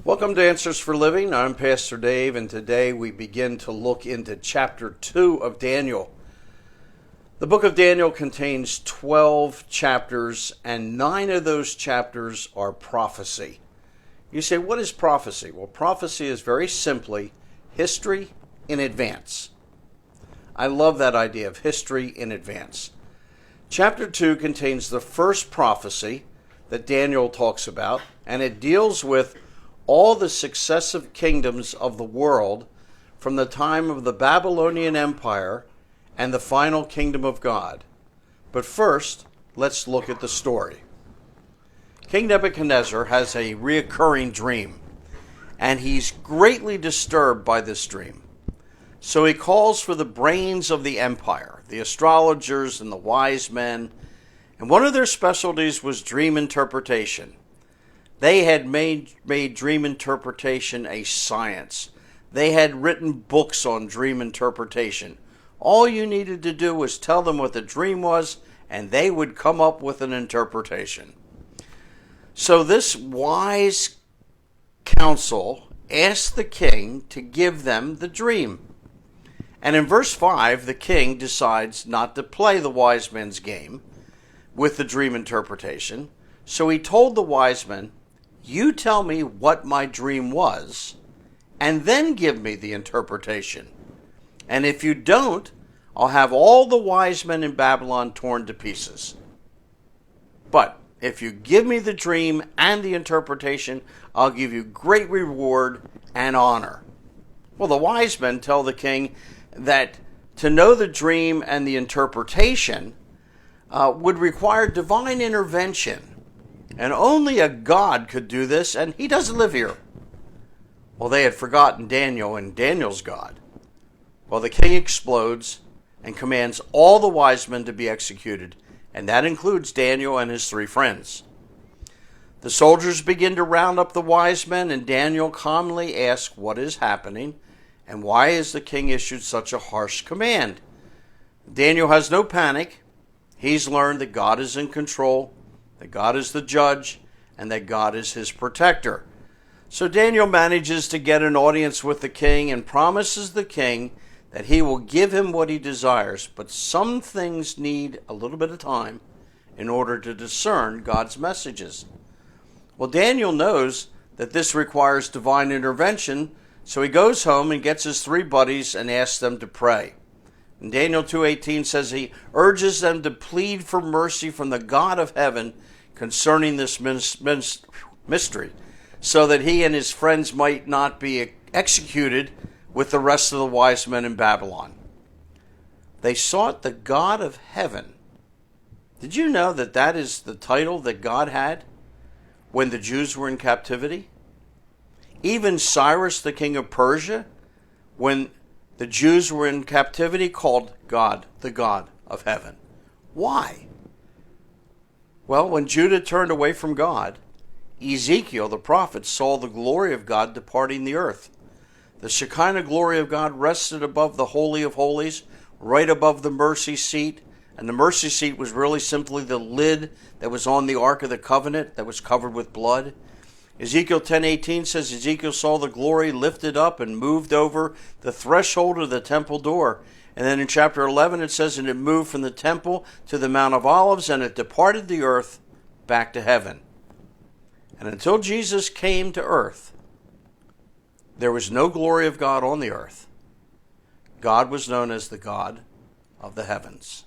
Welcome to Answers for Living. I'm Pastor Dave, and today we begin to look into chapter 2 of Daniel. The book of Daniel contains 12 chapters, and 9 of those chapters are prophecy. You say, what is prophecy? Well, prophecy is very simply history in advance. I love that idea of history in advance. Chapter 2 contains the first prophecy that Daniel talks about, and it deals with all the successive kingdoms of the world from the time of the Babylonian Empire and the final kingdom of God. But first, let's look at the story. King Nebuchadnezzar has a reoccurring dream, and he's greatly disturbed by this dream. So he calls for the brains of the empire, the astrologers and the wise men, and one of their specialties was dream interpretation. They had made dream interpretation a science. They had written books on dream interpretation. All you needed to do was tell them what the dream was, and they would come up with an interpretation. So this wise council asked the king to give them the dream. And in verse 5, the king decides not to play the wise men's game with the dream interpretation. So he told the wise men, "You tell me what my dream was, and then give me the interpretation. And if you don't, I'll have all the wise men in Babylon torn to pieces. But if you give me the dream and the interpretation, I'll give you great reward and honor." Well, the wise men tell the king that to know the dream and the interpretation would require divine intervention. And only a God could do this, and he doesn't live here. Well, they had forgotten Daniel and Daniel's God. Well, the king explodes and commands all the wise men to be executed, and that includes Daniel and his 3 friends. The soldiers begin to round up the wise men, and Daniel calmly asks what is happening, and why has the king issued such a harsh command? Daniel has no panic. He's learned that God is in control, that God is the judge, and that God is his protector. So Daniel manages to get an audience with the king and promises the king that he will give him what he desires, but some things need a little bit of time in order to discern God's messages. Well, Daniel knows that this requires divine intervention, so he goes home and gets his 3 buddies and asks them to pray. And Daniel 2:18 says he urges them to plead for mercy from the God of heaven concerning this mystery, so that he and his friends might not be executed with the rest of the wise men in Babylon. They sought the God of heaven. Did you know that that is the title that God had when the Jews were in captivity? Even Cyrus, the king of Persia, when the Jews were in captivity, called God the God of heaven. Why? Well, when Judah turned away from God, Ezekiel the prophet saw the glory of God departing the earth. The Shekinah glory of God rested above the Holy of Holies, right above the mercy seat. And the mercy seat was really simply the lid that was on the Ark of the Covenant that was covered with blood. Ezekiel 10:18 says Ezekiel saw the glory lifted up and moved over the threshold of the temple door. And then in chapter 11 it says, and it moved from the temple to the Mount of Olives, and it departed the earth back to heaven. And until Jesus came to earth, there was no glory of God on the earth. God was known as the God of the heavens.